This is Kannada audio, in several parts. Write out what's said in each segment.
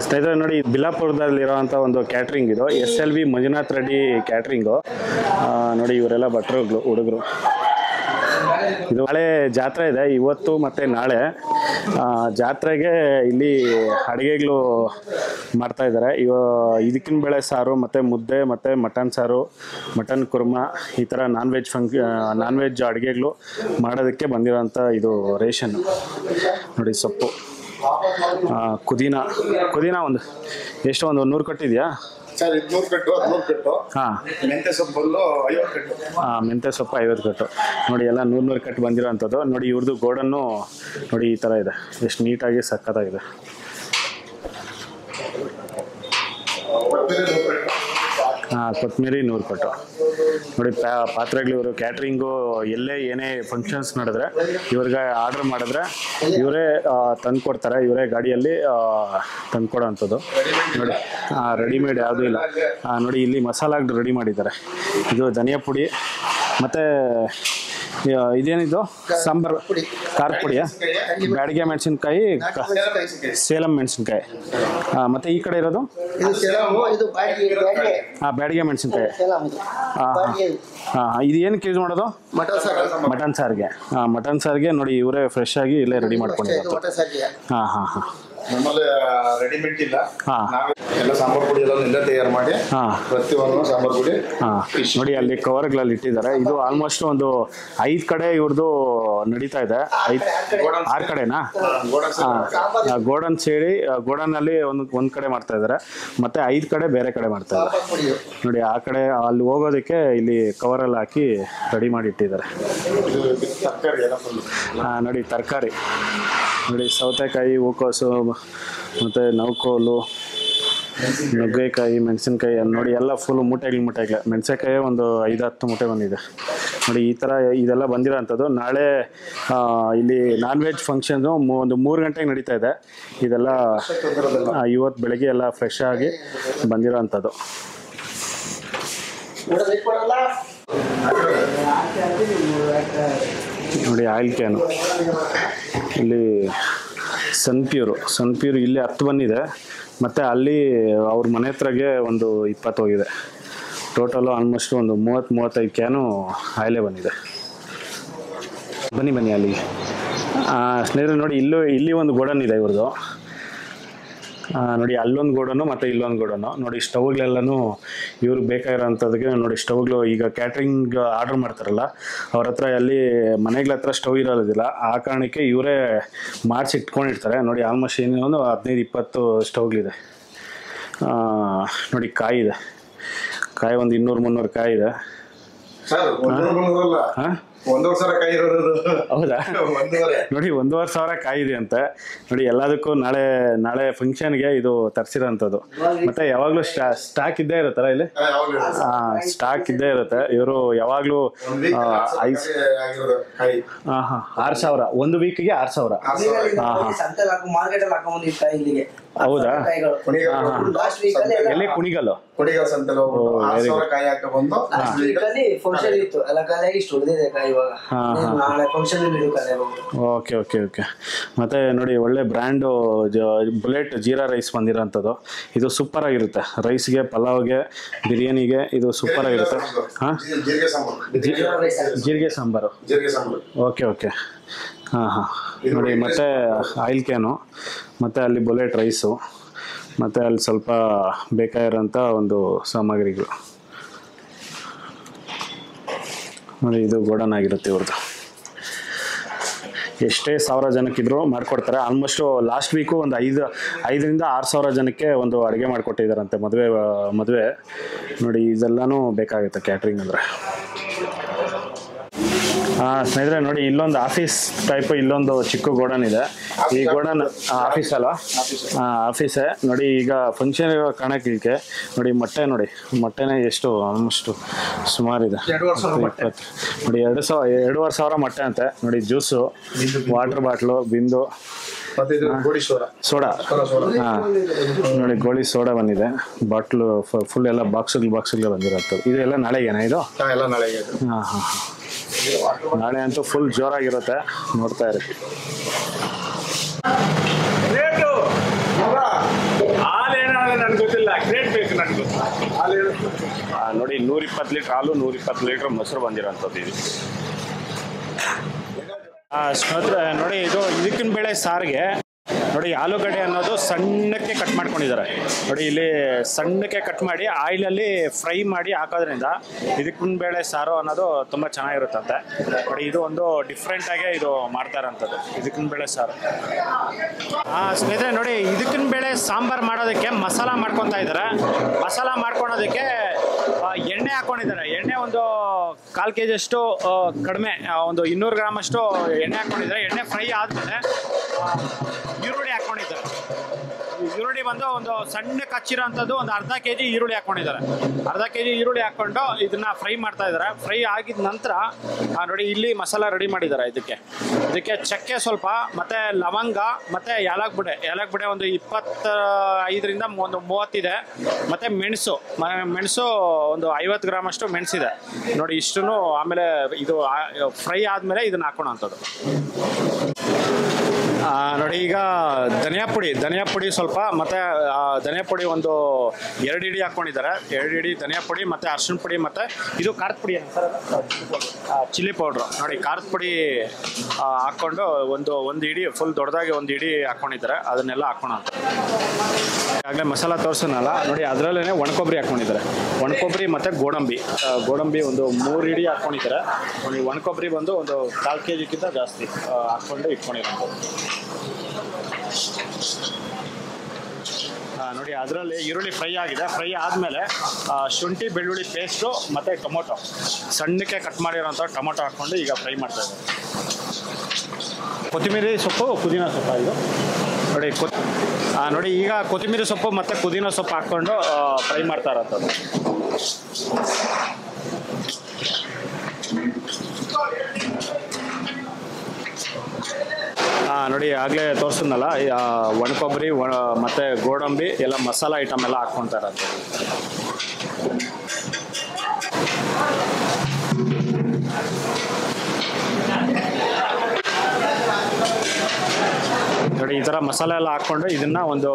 ಸ್ನೇಹಿತರೆ ನೋಡಿ, ಬಿಲಾಪುರದಲ್ಲಿರೋವಂಥ ಒಂದು ಕ್ಯಾಟ್ರಿಂಗ್ ಇದು. SLV Manjunath Reddy catering. ನೋಡಿ ಇವರೆಲ್ಲ ಭಟ್ರುಗಳು, ಹುಡುಗರು. ಇದು ನಾಳೆ ಜಾತ್ರೆ ಇದೆ, ಇವತ್ತು ಮತ್ತು ನಾಳೆ. ಜಾತ್ರೆಗೆ ಇಲ್ಲಿ ಅಡುಗೆಗಳು ಮಾಡ್ತಾ ಇದ್ದಾರೆ. ಇದಕ್ಕಿನ ಬೇಳೆ ಸಾರು ಮತ್ತು ಮುದ್ದೆ ಮತ್ತು ಮಟನ್ ಸಾರು, ಮಟನ್ ಕುರ್ಮಾ, ಈ ಥರ ನಾನ್ ವೆಜ್ ಅಡುಗೆಗಳು ಮಾಡೋದಕ್ಕೆ ಬಂದಿರೋಂಥ ಇದು ರೇಷನ್. ನೋಡಿ ಸೊಪ್ಪು, ಕುದೀನ ಒಂದು ಎಷ್ಟು, ಒಂದು 100 ಕಟ್ಟಿದೆಯಾ ಸರ್? 200 ಕಟ್ಟು, 13 ಕಟ್ಟು. ಹಾಂ, ಮೆಂತ್ಯ ಸೊಪ್ಪು 50 ಕಟ್ಟು. ಮೆಂತ್ಯ ಸೊಪ್ಪು 50 ಕಟ್ಟು. ನೋಡಿ ಎಲ್ಲ 100 ಕಟ್ಟು ಬಂದಿರೋ ಅಂಥದ್ದು. ನೋಡಿ ಇವ್ರದ್ದು ಗೋಡನ್ನು ನೋಡಿ ಈ ಥರ ಇದೆ, ಎಷ್ಟು ನೀಟಾಗಿ ಸಕ್ಕತ್ತಾಗಿದೆ. ಕೊತ್ತಂಬರಿ 100 ಕಟ್ಟು. ನೋಡಿ ಪಾತ್ರೆಗಳು. ಇವರು ಕ್ಯಾಟ್ರಿಂಗು ಎಲ್ಲೇ ಏನೇ ಫಂಕ್ಷನ್ಸ್ ನಡೆದ್ರೆ ಇವ್ರಿಗೆ ಆರ್ಡ್ರ್ ಮಾಡಿದ್ರೆ ಇವರೇ ತಂದು ಕೊಡ್ತಾರೆ. ಇವರೇ ಗಾಡಿಯಲ್ಲಿ ತಂದು ಅಂಥದ್ದು. ನೋಡಿ ರೆಡಿಮೇಡ್ ಯಾವುದೂ ಇಲ್ಲ. ನೋಡಿ ಇಲ್ಲಿ ಮಸಾಲಾಗಿ ರೆಡಿ ಮಾಡಿದ್ದಾರೆ. ಇದು ಧನಿಯಾ ಪುಡಿ ಮತ್ತು ಇದೇನಿದು ಸಾಂಬಾರು ಖಾರದ ಪುಡಿಯಾ, ಬ್ಯಾಡಿಗೆ ಮೆಣಸಿನ್ಕಾಯಿ, ಸೇಲಂ ಮೆಣಸಿನ್ಕಾಯಿ. ಮತ್ತು ಈ ಕಡೆ ಇರೋದು ಬ್ಯಾಡಿಗೆ ಮೆಣಸಿನ್ಕಾಯಿ. ಇದು ಏನಕ್ಕೆ ಯೂಸ್ ಮಾಡೋದು? ಮಟನ್ ಸಾರಿಗೆ. ಮಟನ್ ಸಾರಿಗೆ ನೋಡಿ ಇವರೇ ಫ್ರೆಶ್ ಆಗಿ ಇಲ್ಲೇ ರೆಡಿ ಮಾಡ್ಕೊಂಡಿರೋದು. ಹಾಂ. ನಮ್ಮಲ್ಲಿ ರೆಡಿಮೇಡ್ ಇಲ್ಲ. ಎಲ್ಲ ಸಾಂಬಾರ್ ಪುಡಿ ಎಲ್ಲ ತಯಾರು ಮಾಡಿ ಪ್ರತಿಯೊಂದು ಸಾಂಬಾರ್ ಪುಡಿ. ನೋಡಿ ಅಲ್ಲಿ ಕವರ್ಗಳಲ್ಲಿ ಇಟ್ಟಿದ್ದಾರೆ. ಇದು ಆಲ್ಮೋಸ್ಟ್ ಒಂದು 5 ಕಡೆ ಇವ್ರದ್ದು ನಡೀತಾ ಇದೆ. 6 ಕಡೆನಾ? ಗೋಡನ್ ಸೇರಿ ಗೋಡನಲ್ಲಿ ಒಂದ್ ಕಡೆ ಮಾಡ್ತಾ ಇದ್ದಾರೆ, ಮತ್ತೆ 5 ಕಡೆ ಬೇರೆ ಕಡೆ ಮಾಡ್ತಾ ಇದ್ದಾರೆ. ನೋಡಿ ಆ ಕಡೆ ಅಲ್ಲಿ ಹೋಗೋದಕ್ಕೆ ಇಲ್ಲಿ ಕವರಲ್ಲಿ ಹಾಕಿ ರೆಡಿ ಮಾಡಿ ಇಟ್ಟಿದ್ದಾರೆ. ನೋಡಿ ತರಕಾರಿ ನೋಡಿ, ಸೌತೆಕಾಯಿ, ಹೂಕೋಸು, ಮತ್ತು ನೌಕೋಲು, ನುಗ್ಗೆಕಾಯಿ, ಮೆಣಸಿನ್ಕಾಯಿ ನೋಡಿ ಎಲ್ಲ ಫುಲ್ ಮೂಟೆಗಳು. ಮೆಣಸಿನ್ಕಾಯಿ ಒಂದು 5-10 ಮೂಟೆ ಬಂದಿದೆ. ನೋಡಿ ಈ ಥರ ಇದೆಲ್ಲ ಬಂದಿರೋ ಅಂಥದ್ದು. ನಾಳೆ ಇಲ್ಲಿ ನಾನ್ ವೆಜ್ ಫಂಕ್ಷನ್ನು ಒಂದು 3 ಗಂಟೆಗೆ ನಡೀತಾ ಇದೆ. ಇದೆಲ್ಲ ಇವತ್ತು ಬೆಳಗ್ಗೆ ಎಲ್ಲ ಫ್ರೆಶ್ ಆಗಿ ಬಂದಿರೋ ಅಂಥದ್ದು. ನೋಡಿ ಆಯಿಲ್ ಕ್ಯಾನು, ಇಲ್ಲಿ ಸನ್ಪ್ಯೂರ್ ಇಲ್ಲಿ 10 ಬಂದಿದೆ, ಮತ್ತು ಅಲ್ಲಿ ಅವ್ರ ಮನೆ ಹತ್ರಗೆ ಒಂದು 20 ಹೋಗಿದೆ. ಟೋಟಲು ಆಲ್ಮೋಸ್ಟ್ ಒಂದು 30-35 ಕ್ಯಾನು ಆಯಿಲೇ ಬಂದಿದೆ. ಬನ್ನಿ ಅಲ್ಲಿಗೆ. ಸ್ನೇಹಿತರೆ ನೋಡಿ, ಇಲ್ಲಿ ಒಂದು ಗೋಡನ್ ಇದೆ ಇವ್ರದ್ದು. ನೋಡಿ ಅಲ್ಲೊಂದು ಗೋಡನು ಮತ್ತು ಇಲ್ಲೊಂದು ಗೋಡನು. ನೋಡಿ ಸ್ಟವ್ಗಳೆಲ್ಲನೂ ಇವ್ರಿಗೆ ಬೇಕಾಗಿರೋಂಥದ್ದಕ್ಕೆ. ನೋಡಿ ಸ್ಟವ್ಗಳು ಈಗ ಕ್ಯಾಟ್ರಿಂಗ್ ಆರ್ಡ್ರ್ ಮಾಡ್ತಾರಲ್ಲ ಅವ್ರ ಹತ್ರ ಅಲ್ಲಿ ಮನೆಗಳ ಹತ್ರ ಸ್ಟವ್ ಇರೋದಿಲ್ಲ, ಆ ಕಾರಣಕ್ಕೆ ಇವರೇ ಮಾಡಿಸಿ ಇಟ್ಕೊಂಡಿರ್ತಾರೆ. ನೋಡಿ ಆಲ್ಮೋಸ್ಟ್ ಒಂದು 15-20 ಸ್ಟವ್ಗಳಿದೆ. ನೋಡಿ ಕಾಯಿ ಇದೆ, ಕಾಯಿ ಒಂದು 200-300 ಕಾಯಿ ಇದೆ. ಹಾಂ, 1,000 ಕಾಯಿ ಇರೋದು. ಹೌದಾ? ನೋಡಿ 1,500 ಕಾಯಿ ಇದೆ ಅಂತೆ. ನೋಡಿ ಎಲ್ಲದಕ್ಕೂ ನಾಳೆ ಫಂಕ್ಷನ್ಗೆ ಇದು ತರಿಸಿರೋಂಥದ್ದು. ಮತ್ತೆ ಯಾವಾಗಲೂ ಸ್ಟಾಕ್ ಇದ್ದೇ ಇರುತ್ತಲ್ಲ ಇಲ್ಲಿ? ಸ್ಟಾಕ್ ಇದ್ದೇ ಇರುತ್ತೆ. ಇವರು ಯಾವಾಗಲೂ 6,000 ಒಂದು ವೀಕಿಗೆ 6,000. ಹೌದಾ? ಎಲ್ಲಿ? ಕುಣಿಗಲ್ಲು ಓಕೆ. ಮತ್ತೆ ನೋಡಿ ಒಳ್ಳೆ ಬ್ರ್ಯಾಂಡು ಬುಲೆಟ್ ಜೀರಾ ರೈಸ್ ಬಂದಿರೋಂಥದ್ದು. ಇದು ಸೂಪರ್ ಆಗಿರುತ್ತೆ. ರೈಸ್ಗೆ, ಪಲಾವ್ಗೆ, ಬಿರಿಯಾನಿಗೆ ಇದು ಸೂಪರ್ ಆಗಿರುತ್ತೆ. ಹಾಂ, ಜೀರಿಗೆ ಸಾಂಬಾರು. ಓಕೆ. ಹಾಂ. ನೋಡಿ ಮತ್ತೆ ಆಯಿಲ್ ಕ್ಯಾನು, ಮತ್ತು ಅಲ್ಲಿ ಬುಲೆಟ್ ರೈಸು, ಮತ್ತು ಅಲ್ಲಿ ಸ್ವಲ್ಪ ಬೇಕಾಗಿರೋಂಥ ಒಂದು ಸಾಮಗ್ರಿಗಳು. ನೋಡಿ ಇದು ಗೋಡನ್ ಆಗಿರುತ್ತೆ ಇವ್ರದ್ದು. ಎಷ್ಟೇ 1,000 ಜನಕ್ಕಿದ್ರು ಮಾಡಿಕೊಡ್ತಾರೆ. ಆಲ್ಮೋಸ್ಟು ಲಾಸ್ಟ್ ವೀಕು ಒಂದು 5,000-6,000 ಜನಕ್ಕೆ ಒಂದು ಅಡುಗೆ ಮಾಡಿಕೊಟ್ಟಿದ್ದಾರಂತೆ ಮದುವೆ. ನೋಡಿ ಇದೆಲ್ಲನೂ ಬೇಕಾಗುತ್ತೆ ಕ್ಯಾಟ್ರಿಂಗ್ ಅಂದರೆ. ಸ್ನೇಹಿತರೆ ನೋಡಿ, ಇಲ್ಲೊಂದು ಆಫೀಸ್ ಟೈಪ್ ಇಲ್ಲೊಂದು ಚಿಕ್ಕ ಗೋಡನ್ ಇದೆ. ಈ ಗೋಡನ್ ಆಫೀಸ್ ಅಲ್ಲ, ಆಫೀಸೇ. ನೋಡಿ ಈಗ ಫಂಕ್ಷನ್ ಇರೋ ಕಾರಣಕ್ಕೆ ನೋಡಿ ಮೊಟ್ಟೆನೇ ಎಷ್ಟು ಆಲ್ಮೋಸ್ಟ್ ಸುಮಾರಿದೆ. 20 ನೋಡಿ 2,500 ಮೊಟ್ಟೆ ಅಂತೆ. ನೋಡಿ ಜ್ಯೂಸು, ವಾಟರ್ ಬಾಟ್ಲು, ಬಿಂದು, ಸೋಡಾ. ನೋಡಿ ಗೋಳಿ ಸೋಡಾ ಬಂದಿದೆ. ಬಾಟ್ಲು ಫುಲ್ ಎಲ್ಲ ಬಾಕ್ಸ್ಗಳು ಬಂದಿರತ್ತದು. ಇದೆಲ್ಲ ನಾಳೆಗೇನಾ ಇದು? ಹಾಂ. ನಾಳೆ ಅಂತೂ ಫುಲ್ ಜೋರಾಗಿರುತ್ತೆ, ನೋಡ್ತಾ ಇರಿ. ನೋಡಿ 120 ಲೀಟ್ರ್ ಹಾಲು 120 ಲೀಟ್ರ್ ಮೊಸರು ಬಂದಿರೋಂಥದ್ದು ಇದು. ಸ್ನೇಹಿತರೆ ನೋಡಿ, ಇದು ಇದಕ್ಕಿನ ಬೇಳೆ ಸಾರಿಗೆ ನೋಡಿ ಆಲೂಗಡ್ಡೆ ಅನ್ನೋದು ಸಣ್ಣಕ್ಕೆ ಕಟ್ ಮಾಡ್ಕೊಂಡಿದ್ದಾರೆ. ನೋಡಿ ಇಲ್ಲಿ ಸಣ್ಣಕ್ಕೆ ಕಟ್ ಮಾಡಿ ಆಯಿಲಲ್ಲಿ ಫ್ರೈ ಮಾಡಿ ಹಾಕೋದ್ರಿಂದ ಇದಕ್ಕಿನ ಬೇಳೆ ಸಾರು ಅನ್ನೋದು ತುಂಬ ಚೆನ್ನಾಗಿರುತ್ತಂತೆ. ನೋಡಿ ಇದು ಒಂದು ಡಿಫ್ರೆಂಟ್ ಆಗಿ ಇದು ಮಾಡ್ತಾ ಇರೋಂಥದ್ದು ಇದಕ್ಕಿನ ಬೇಳೆ ಸಾರು. ಸ್ನೇಹಿತರೆ ನೋಡಿ, ಇದಕ್ಕಿನ ಬೇಳೆ ಸಾಂಬಾರು ಮಾಡೋದಕ್ಕೆ ಮಸಾಲ ಮಾಡ್ಕೊತಾ ಇದ್ದಾರೆ. ಮಸಾಲ ಮಾಡ್ಕೊಳೋದಕ್ಕೆ ಎಣ್ಣೆ ಹಾಕೊಂಡಿದ್ದಾರೆ. ಎಣ್ಣೆ ಒಂದು 1/4 kg ಅಷ್ಟು ಕಡಿಮೆ, ಒಂದು 200 ಗ್ರಾಮ್ ಅಷ್ಟು ಎಣ್ಣೆ ಹಾಕೊಂಡಿದ್ದಾರೆ. ಎಣ್ಣೆ ಫ್ರೈ ಆದಮೇಲೆ ಈರುಳ್ಳಿ ಹಾಕೊಂಡಿದ್ದಾರೆ. ಈರುಳ್ಳಿ ಬಂದು ಒಂದು ಸಣ್ಣಕ್ಕೆ ಹಚ್ಚಿರೋ ಅಂಥದ್ದು ಒಂದು ಅರ್ಧ kg ಈರುಳ್ಳಿ ಹಾಕೊಂಡಿದ್ದಾರೆ. ಅರ್ಧ kg ಈರುಳ್ಳಿ ಹಾಕೊಂಡು ಇದನ್ನ ಫ್ರೈ ಮಾಡ್ತಾ ಇದ್ದಾರೆ. ಫ್ರೈ ಆಗಿದ ನಂತರ ನೋಡಿ ಇಲ್ಲಿ ಮಸಾಲ ರೆಡಿ ಮಾಡಿದ್ದಾರೆ. ಇದಕ್ಕೆ ಚಕ್ಕೆ ಸ್ವಲ್ಪ, ಮತ್ತೆ ಲವಂಗ, ಮತ್ತೆ ಏಲಕ್ಬಿಡೆ ಒಂದು 25ರಿಂದ ಒಂದು 30 ಇದೆ. ಮತ್ತೆ ಮೆಣಸು ಒಂದು 50 ಗ್ರಾಮ್ ಅಷ್ಟು ಮೆಣಸಿದೆ. ನೋಡಿ ಇಷ್ಟನ್ನು ಆಮೇಲೆ ಇದು ಫ್ರೈ ಆದಮೇಲೆ ಇದನ್ನ ಹಾಕೋಣಂಥದ್ದು. ನೋಡಿ ಈಗ ಧನಿಯಾ ಪುಡಿ ಸ್ವಲ್ಪ, ಮತ್ತೆ ಧನಿಯಾ ಪುಡಿ ಒಂದು 2 ಹಿಡಿ ಹಾಕೊಂಡಿದ್ದಾರೆ. 2 ಹಿಡಿ ಧನಿಯಾ ಪುಡಿ, ಮತ್ತೆ ಅರ್ಶಿಣ ಪುಡಿ, ಮತ್ತೆ ಇದು ಖಾರದ ಪುಡಿ ಚಿಲ್ಲಿ ಪೌಡ್ರು. ನೋಡಿ ಖಾರದ ಪುಡಿ ಹಾಕ್ಕೊಂಡು ಒಂದು ಹಿಡಿ ಫುಲ್ ದೊಡ್ಡದಾಗಿ ಒಂದು ಹಿಡಿ ಹಾಕೊಂಡಿದ್ದಾರೆ. ಅದನ್ನೆಲ್ಲ ಹಾಕೋಣ ಅಂತ ಆಗಲೇ ಮಸಾಲ ತೋರಿಸೋನಲ್ಲ. ನೋಡಿ ಅದರಲ್ಲೇ ಒಣಕೊಬ್ಬರಿ ಹಾಕೊಂಡಿದ್ದಾರೆ. ಒಣಕೊಬ್ಬರಿ ಮತ್ತು ಗೋಡಂಬಿ ಒಂದು 3 ಹಿಡಿ ಹಾಕ್ಕೊಂಡಿದ್ದಾರೆ. ನೋಡಿ ಒಣಕೊಬ್ಬರಿ ಬಂದು ಒಂದು 1/4 kgಕ್ಕಿಂತ ಜಾಸ್ತಿ ಹಾಕ್ಕೊಂಡು ಇಟ್ಕೊಂಡಿರೋದು. ನೋಡಿ ಅದರಲ್ಲಿ ಈರುಳ್ಳಿ ಫ್ರೈ ಆಗಿದೆ. ಫ್ರೈ ಆದಮೇಲೆ ಶುಂಠಿ ಬೆಳ್ಳುಳ್ಳಿ ಪೇಸ್ಟು ಮತ್ತು ಟೊಮೊಟೊ ಸಣ್ಣಕ್ಕೆ ಕಟ್ ಮಾಡಿರೋಂಥ ಟೊಮೊಟೊ ಹಾಕ್ಕೊಂಡು ಈಗ ಫ್ರೈ ಮಾಡ್ತಾ ಇದ್ದಾರೆ. ಕೊತ್ತಂಬರಿ ಸೊಪ್ಪು, ಪುದೀನ ಸೊಪ್ಪು ಇದು ನೋಡಿ ಈಗ ಕೊತ್ತಂಬರಿ ಸೊಪ್ಪು ಮತ್ತು ಪುದೀನ ಸೊಪ್ಪು ಹಾಕ್ಕೊಂಡು ಫ್ರೈ ಮಾಡ್ತಾ ಇರೋಂಥದ್ದು. ನೋಡಿ ಆಗಲೇ ತೋರಿಸಿದ್ನಲ್ಲ, ಒಣಕೊಬ್ಬರಿ ಮತ್ತು ಗೋಡಂಬಿ ಎಲ್ಲ ಮಸಾಲ ಐಟಮ್ ಎಲ್ಲ ಹಾಕ್ಕೊತಾ ಇರೋದು. ನೋಡಿ ಈ ಥರ ಮಸಾಲೆ ಎಲ್ಲ ಹಾಕ್ಕೊಂಡು ಇದನ್ನ ಒಂದು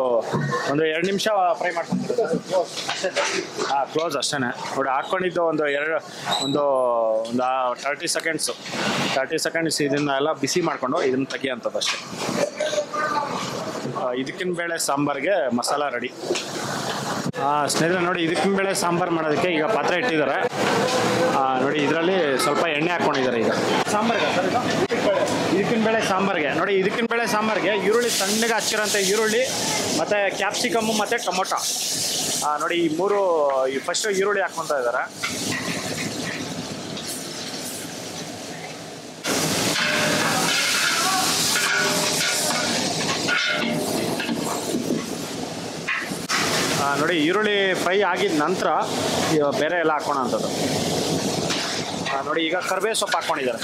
2 ನಿಮಿಷ ಫ್ರೈ ಮಾಡ್ಕೊಂತಾರೆ. ಕ್ಲೋಸ್ ಅಷ್ಟೇ. ನೋಡಿ ಹಾಕ್ಕೊಂಡಿದ್ದು ಒಂದು 30 ಸೆಕೆಂಡ್ಸ್ ಇದನ್ನೆಲ್ಲ ಬಿಸಿ ಮಾಡಿಕೊಂಡು ಇದನ್ನು ತೆಗಿಯೋಂಥದ್ದು ಅಷ್ಟೇ. ಇದಕ್ಕಿನ ಬೇಳೆ ಸಾಂಬಾರಿಗೆ ಮಸಾಲ ರೆಡಿ. ಸ್ನೇಹಿತರೆ ನೋಡಿ, ಇದಕ್ಕಿನ ಬೇಳೆ ಸಾಂಬಾರು ಮಾಡೋದಕ್ಕೆ ಈಗ ಪಾತ್ರೆ ಇಟ್ಟಿದ್ದಾರೆ. ನೋಡಿ ಇದರಲ್ಲಿ ಸ್ವಲ್ಪ ಎಣ್ಣೆ ಹಾಕ್ಕೊಂಡಿದ್ದಾರೆ. ಈಗ ಸಾಂಬಾರಿಗೆ ಇದಕ್ಕಿನ ಬೇಳೆ ಸಾಂಬಾರಿಗೆ ನೋಡಿ, ಇದಕ್ಕಿನ ಬೇಳೆ ಸಾಂಬಾರಿಗೆ ಈರುಳ್ಳಿ ಸಣ್ಣಗೆ ಹಚ್ಚಿರೋಂಥ ಈರುಳ್ಳಿ, ಮತ್ತು ಕ್ಯಾಪ್ಸಿಕಮ್ಮು ಮತ್ತು ಟೊಮೊಟೊ ನೋಡಿ ಈ 3 ಫಸ್ಟು ಈರುಳ್ಳಿ ಹಾಕ್ಕೊತಾ ಇದ್ದಾರೆ. ನೋಡಿ ಈರುಳ್ಳಿ ಫ್ರೈ ಆಗಿದ ನಂತರ ಬೇರೆ ಎಲ್ಲ ಹಾಕೋಣ ಅಂಥದ್ದು. ನೋಡಿ ಈಗ ಕರಿಬೇವು ಸೊಪ್ಪು ಹಾಕ್ಕೊಂಡಿದ್ದಾರೆ.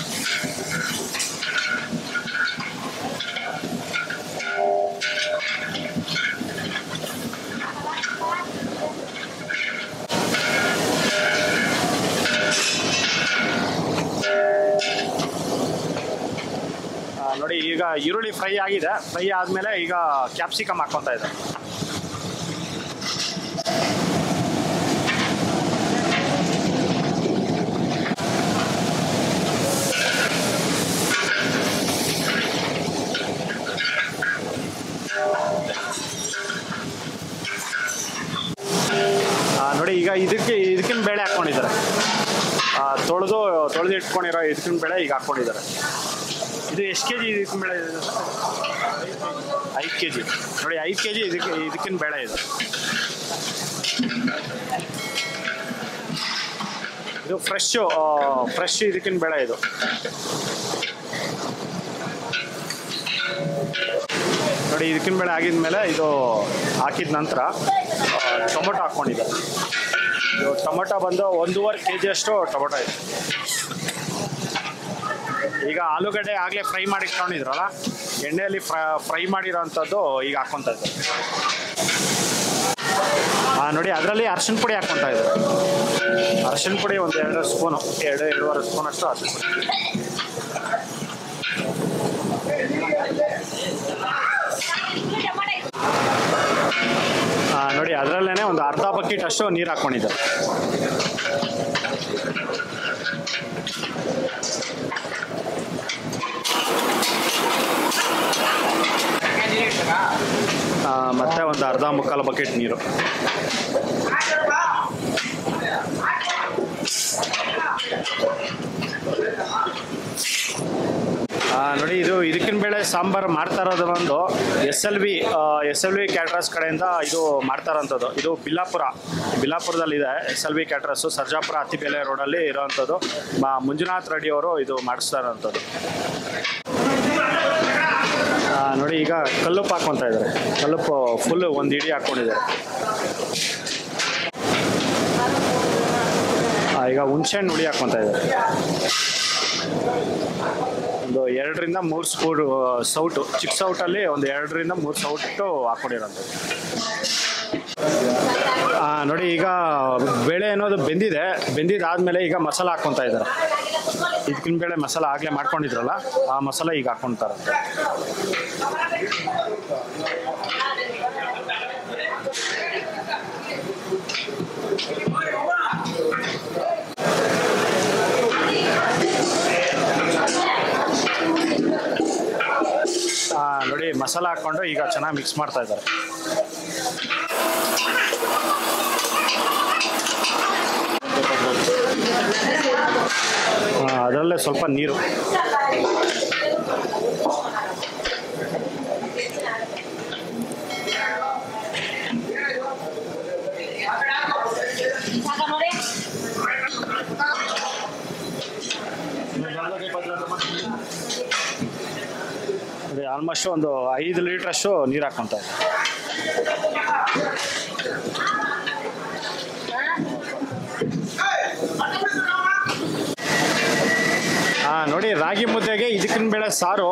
ನೋಡಿ ಈಗ ಈರುಳ್ಳಿ ಫ್ರೈ ಆಗಿದೆ. ಫ್ರೈ ಆದಮೇಲೆ ಈಗ ಕ್ಯಾಪ್ಸಿಕಮ್ ಹಾಕ್ಕೊತಾ ಇದ್ದಾರೆ. ನೋಡಿ ಈಗ ಇದಕ್ಕಿನ ಬೇಳೆ ಹಾಕ್ಕೊಂಡಿದ್ದಾರೆ. ತೊಳೆದು ಇಟ್ಕೊಂಡಿರೋ ಇದಕ್ಕಿನ ಬೇಳೆ ಈಗ ಹಾಕ್ಕೊಂಡಿದ್ದಾರೆ. ಇದು ಎಷ್ಟು kg ಇದಕ್ಕಿನ ಬೇಳೆ ಇದೆ? 5 kg. ನೋಡಿ 5 kg ಇದಕ್ಕಿನ ಬೇಳೆ ಇದೆ. ಇದು ಫ್ರೆಶ್ ಇದಕ್ಕಿನ ಬೇಳೆ ಇದು. ನೋಡಿ ಇದಕ್ಕಿನ ಬೇಳೆ ಆಗಿದ್ಮೇಲೆ ಇದು ಹಾಕಿದ ನಂತರ ಟೊಮೊಟೊ ಹಾಕ್ಕೊಂಡಿದ್ದಾರೆ. ಇದು ಟೊಮೊಟೊ ಬಂದು 1.5 kg ಅಷ್ಟು ಟೊಮೊಟೊ ಇದೆ. ಈಗ ಆಲೂಗಡ್ಡೆ ಆಗಲೇ ಫ್ರೈ ಮಾಡಿ ಇಟ್ಕೊಂಡಿದ್ರಲ್ಲ, ಎಣ್ಣೆಯಲ್ಲಿ ಫ್ರೈ ಮಾಡಿರೋಂಥದ್ದು ಈಗ ಹಾಕ್ಕೊತಾ ಇದ್ದಾರೆ. ನೋಡಿ ಅದರಲ್ಲಿ ಅರಿಶಿನ ಪುಡಿ ಹಾಕ್ಕೊತಾ ಇದ್ದಾರೆ. ಅರಿಶಿನ ಪುಡಿ ಒಂದು 2 ಸ್ಪೂನು, 2-2.5 ಸ್ಪೂನ್ ಅಷ್ಟು ಅರಿಶಿನ ಪುಡಿ. ನೋಡಿ ನೋಡಿ ಅದರಲ್ಲೇ ಒಂದು ಅರ್ಧ ಬಕೆಟ್ ಅಷ್ಟು ನೀರು ಹಾಕ್ಕೊಂಡಿದ್ದಾರೆ. ಮತ್ತೆ ಒಂದು ಅರ್ಧ ಮುಕ್ಕಾಲು ಬಕೆಟ್ ನೀರು. ನೋಡಿ ಇದು ಇದಕ್ಕಿನ ಬೇಳೆ ಸಾಂಬಾರು ಮಾಡ್ತಾ ಇರೋದು ಒಂದು SLV ಕ್ಯಾಟ್ರಸ್ ಕಡೆಯಿಂದ ಇದು ಮಾಡ್ತಾ ಇರೋಂಥದ್ದು. ಇದು ಬಿಲಾಪುರದಲ್ಲಿದೆ SLV ಕ್ಯಾಟ್ರಸ್ಸು, ಸರ್ಜಾಪುರ ಅತ್ತಿಬೇಲೆ ರೋಡಲ್ಲಿ ಇರೋವಂಥದ್ದು. ಮಂಜುನಾಥ್ ರೆಡ್ಡಿ ಅವರು ಇದು ಮಾಡಿಸ್ತಾ ಇರೋಂಥದ್ದು. ನೋಡಿ ಈಗ ಕಲ್ಲುಪ್ಪು ಹಾಕ್ಕೊತಾ ಇದ್ದಾರೆ. ಕಲ್ಲುಪ್ಪು ಫುಲ್ಲು ಒಂದು ಇಡಿ ಹಾಕ್ಕೊಂಡಿದ್ದಾರೆ. ಈಗ ಹುಣಸೆಹಣ್ಣು ಹುಳಿ ಹಾಕ್ಕೊತಾ ಇದ್ದಾರೆ. ಒಂದು 2 ರಿಂದ 3 ಸ್ಪೂನ್ ಸೌಟು, ಚಿಕ್ಕ ಸೌಟಲ್ಲಿ ಒಂದು 2 ರಿಂದ 3 ಸೌಟು ಹಾಕ್ಕೊಂಡಿರೋಂಥದ್ದು. ನೋಡಿ ಈಗ ಬೇಳೆ ಅನ್ನೋದು ಬೆಂದಿದ್ದಾದ್ಮೇಲೆ ಈಗ ಮಸಾಲ ಹಾಕ್ಕೊತಾ ಇದ್ದಾರೆ. ಇದಕ್ಕಿನ ಬೇಳೆ ಮಸಾಲ ಆಗಲೇ ಮಾಡ್ಕೊಂಡಿದ್ರಲ್ಲ, ಆ ಮಸಾಲ ಈಗ ಹಾಕ್ಕೊತಾರೆ. ನೋಡಿ ಮಸಾಲ ಹಾಕ್ಕೊಂಡು ಈಗ ಚೆನ್ನಾಗಿ ಮಿಕ್ಸ್ ಮಾಡ್ತಾ ಇದ್ದಾರೆ. ಅದರಲ್ಲೇ ಸ್ವಲ್ಪ ನೀರು. ಆಲ್ಮೋಸ್ಟ್ ಒಂದು 5 ಲೀಟ್ರಷ್ಟು ನೀರು ಹಾಕ್ಕೊತಾ ಇದೆ. ನೋಡಿ ರಾಗಿ ಮುದ್ದೆಗೆ ಇದಕ್ಕಿನ ಬೇಳೆ ಸಾರು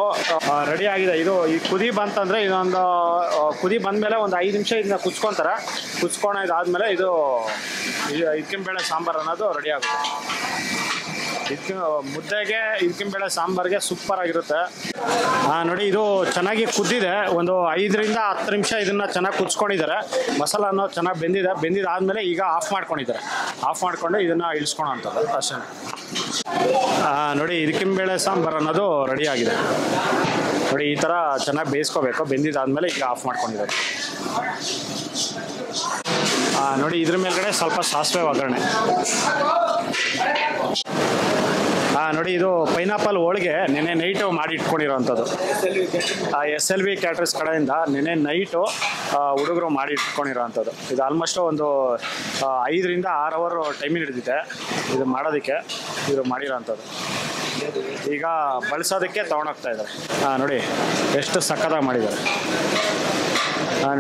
ರೆಡಿ ಆಗಿದೆ. ಇದು ಈ ಕುದಿ ಬಂತಂದರೆ ಇದೊಂದು ಕುದಿ ಬಂದಮೇಲೆ ಒಂದು 5 ನಿಮಿಷ ಇದನ್ನ ಕುಚ್ಕೊತಾರೆ. ಕುಚ್ಕೊಳೋದಾದ್ಮೇಲೆ ಇದಕ್ಕಿನ ಬೇಳೆ ಸಾಂಬಾರು ಅನ್ನೋದು ರೆಡಿ ಆಗುತ್ತೆ. ಮುದ್ದೆಗೆ ಇದಕ್ಕಿನ ಬೇಳೆ ಸಾಂಬಾರಿಗೆ ಸೂಪರ್ ಆಗಿರುತ್ತೆ. ನೋಡಿ ಇದು ಚೆನ್ನಾಗಿ ಕುದ್ದಿದೆ. ಒಂದು 5 ರಿಂದ 10 ನಿಮಿಷ ಇದನ್ನು ಚೆನ್ನಾಗಿ ಕುಚ್ಕೊಂಡಿದ್ದಾರೆ. ಮಸಾಲ ಅನ್ನೋದು ಚೆನ್ನಾಗಿ ಬೆಂದಿದ್ದಾದ್ಮೇಲೆ ಈಗ ಆಫ್ ಮಾಡ್ಕೊಂಡಿದ್ದಾರೆ. ಆಫ್ ಮಾಡಿಕೊಂಡು ಇದನ್ನು ಇಳಿಸ್ಕೊಳೋ ಅಂಥದ್ದು ಅಷ್ಟೇ. ನೋಡಿ ಇದಕ್ಕಿನ ಬೇಳೆ ಸಾಂಬಾರು ಅನ್ನೋದು ರೆಡಿ ಆಗಿದೆ. ನೋಡಿ ಈ ಥರ ಚೆನ್ನಾಗಿ ಬೇಯಿಸ್ಕೋಬೇಕು. ಬೆಂದಿದ್ದಾದ್ಮೇಲೆ ಈಗ ಆಫ್ ಮಾಡ್ಕೊಂಡಿದ್ದಾರೆ. ನೋಡಿ ಇದ್ರ ಮೇಲ್ಗಡೆ ಸ್ವಲ್ಪ ಸಾಸಿವೆ ಒಗ್ಗರಣೆ. ನೋಡಿ ಇದು ಪೈನಾಪಲ್ ಹೋಳಿಗೆ ನೆನೆ ನೈಟು ಮಾಡಿ ಇಟ್ಕೊಂಡಿರೋವಂಥದ್ದು. SLV ಕ್ಯಾಟ್ರಸ್ ಕಡೆಯಿಂದ ನೆನೆ ನೈಟು ಹುಡುಗರು ಮಾಡಿ ಇಟ್ಕೊಂಡಿರೋವಂಥದ್ದು. ಇದು ಆಲ್ಮೋಸ್ಟ್ ಒಂದು 5 ರಿಂದ 6 ಅವರ್ ಟೈಮಿಂಗ್ ಹಿಡಿದಿದೆ ಇದು ಮಾಡೋದಕ್ಕೆ. ಇದು ಮಾಡಿರೋವಂಥದ್ದು ಈಗ ಬಳಸೋದಕ್ಕೆ ತೊಗೊಂಡೋಗ್ತಾ ಇದ್ದಾರೆ. ನೋಡಿ ಎಷ್ಟು ಸಕ್ಕತ್ತಾಗಿ ಮಾಡಿದ್ದಾರೆ.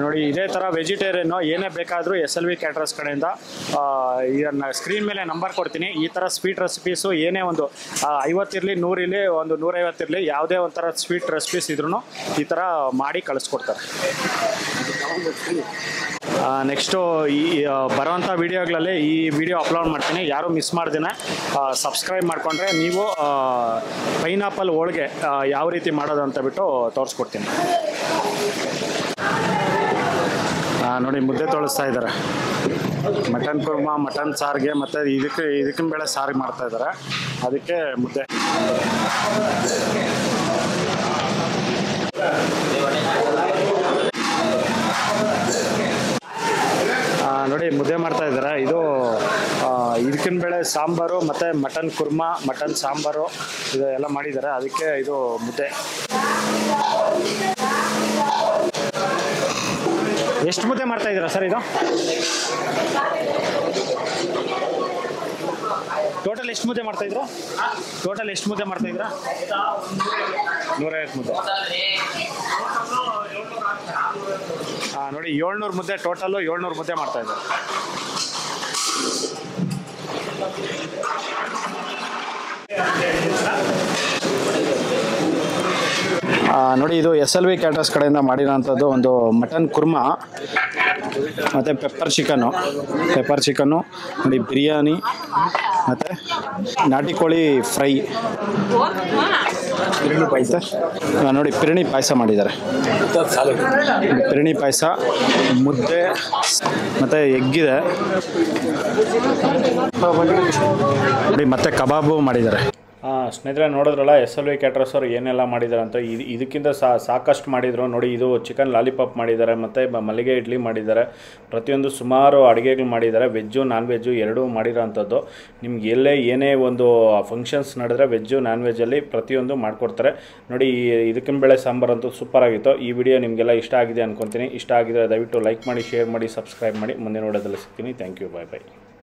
ನೋಡಿ ಇದೇ ಥರ ವೆಜಿಟೇರಿಯನ್ನು ಏನೇ ಬೇಕಾದರೂ SLV ಕ್ಯಾಟ್ರಸ್ ಕಡೆಯಿಂದ ಇದನ್ನು ಸ್ಕ್ರೀನ್ ಮೇಲೆ ನಂಬರ್ ಕೊಡ್ತೀನಿ. ಈ ಥರ ಸ್ವೀಟ್ ರೆಸಿಪೀಸು ಏನೇ ಒಂದು 50 ಇರಲಿ 100 ಇರಲಿ ಒಂದು 150 ಇರಲಿ ಯಾವುದೇ ಒಂಥರ ಸ್ವೀಟ್ ರೆಸಿಪೀಸ್ ಇದ್ರೂ ಈ ಥರ ಮಾಡಿ ಕಳಿಸ್ಕೊಡ್ತಾರೆ. ನೆಕ್ಸ್ಟು ಈ ಬರೋವಂಥ ವೀಡಿಯೋಗಳಲ್ಲಿ ಈ ವಿಡಿಯೋ ಅಪ್ಲೋಡ್ ಮಾಡ್ತೀನಿ. ಯಾರೂ ಮಿಸ್ ಮಾಡ್ದೇನೆ ಸಬ್ಸ್ಕ್ರೈಬ್ ಮಾಡಿಕೊಂಡ್ರೆ ನೀವು ಪೈನಾಪಲ್ ಹೋಳಿಗೆ ಯಾವ ರೀತಿ ಮಾಡೋದು ಅಂತ ಬಿಟ್ಟು ತೋರಿಸ್ಕೊಡ್ತೀನಿ. ನೋಡಿ ಮುದ್ದೆ ತೊಳಸ್ತಾ ಇದ್ದಾರೆ. ಮಟನ್ ಕುರ್ಮಾ, ಮಟನ್ ಸಾರಿಗೆ ಮತ್ತು ಇದಕ್ಕಿನ ಬೇಳೆ ಸಾರಿಗೆ ಮಾಡ್ತಾ ಇದ್ದಾರೆ. ಅದಕ್ಕೆ ಮುದ್ದೆ. ನೋಡಿ ಮುದ್ದೆ ಮಾಡ್ತಾ ಇದ್ದಾರೆ. ಇದು ಇದಕ್ಕಿನ ಬೇಳೆ ಸಾಂಬಾರು ಮತ್ತು ಮಟನ್ ಕುರ್ಮಾ, ಮಟನ್ ಸಾಂಬಾರು ಇದು ಎಲ್ಲ ಮಾಡಿದ್ದಾರೆ. ಅದಕ್ಕೆ ಇದು ಮುದ್ದೆ. ಎಷ್ಟು ಮುದ್ದೆ ಮಾಡ್ತಾ ಇದ್ದೀರಾ ಸರ್? ಇದು ಟೋಟಲ್ ಎಷ್ಟು ಮುದ್ದೆ ಮಾಡ್ತಾ ಇದ್ದೀರಾ? 150 ಮುದ್ದೆ. ನೋಡಿ 700 ಮುದ್ದೆ ಟೋಟಲ್ಲು 700 ಮುದ್ದೆ ಮಾಡ್ತಾ ಇದ್ದಾರೆ. ನೋಡಿ ಇದು SLV ಕ್ಯಾಟ್ರಸ್ ಕಡೆಯಿಂದ ಮಾಡಿರೋಂಥದ್ದು ಒಂದು ಮಟನ್ ಕುರ್ಮಾ ಮತ್ತು ಪೆಪ್ಪರ್ ಚಿಕನ್ನು ನೋಡಿ, ಬಿರಿಯಾನಿ ಮತ್ತು ನಾಟಿ ಕೋಳಿ ಫ್ರೈ. ನೋಡಿ ಪಿರಣಿ ಪಾಯಸ ಮಾಡಿದ್ದಾರೆ. ಪಿರಣಿ ಪಾಯಸ, ಮುದ್ದೆ ಮತ್ತು ಎಗ್ಗಿದೆ ನೋಡಿ, ಮತ್ತು ಕಬಾಬು ಮಾಡಿದ್ದಾರೆ. ಸ್ನೇಹಿತರೆ ನೋಡಿದ್ರಲ್ಲ SLV ಕ್ಯಾಟ್ರರ್ಸ್ ಅವರು ಏನೆಲ್ಲ ಮಾಡಿದ್ದಾರೆ ಅಂತ. ಇದಕ್ಕಿಂತ ಸಾಕಷ್ಟು ಮಾಡಿದರು ನೋಡಿ. ಇದು ಚಿಕನ್ ಲಾಲಿಪಾಪ್ ಮಾಡಿದ್ದಾರೆ, ಮತ್ತು ಮಲ್ಲಿಗೆ ಇಡ್ಲಿ ಮಾಡಿದ್ದಾರೆ. ಪ್ರತಿಯೊಂದು ಸುಮಾರು ಅಡುಗೆಗಳು ಮಾಡಿದ್ದಾರೆ. ವೆಜ್ಜು ನಾನ್ ವೆಜ್ಜು ಎರಡೂ ಮಾಡಿರೋ ಅಂಥದ್ದು. ನಿಮ್ಗೆ ಎಲ್ಲೇ ಏನೇ ಒಂದು ಫಂಕ್ಷನ್ಸ್ ನಡೆದ್ರೆ ವೆಜ್ಜು ನಾನ್ ವೆಜ್ಜಲ್ಲಿ ಪ್ರತಿಯೊಂದು ಮಾಡಿಕೊಡ್ತಾರೆ ನೋಡಿ. ಇದಕ್ಕಿನ ಬೇಳೆ ಸಾಂಬಾರು ಅಂತೂ ಸೂಪರ್ ಆಗಿತ್ತು. ಈ ವಿಡಿಯೋ ನಿಮಗೆಲ್ಲ ಇಷ್ಟ ಆಗಿದೆ ಅಂದ್ಕೊತೀನಿ. ಇಷ್ಟ ಆಗಿದ್ರೆ ದಯವಿಟ್ಟು ಲೈಕ್ ಮಾಡಿ, ಶೇರ್ ಮಾಡಿ, ಸಬ್ಸ್ಕ್ರೈಬ್ ಮಾಡಿ. ಮುಂದಿನ ವಿಡಿಯೋದಲ್ಲಿ ಸಿಗ್ತೀನಿ. Thank you, bye bye.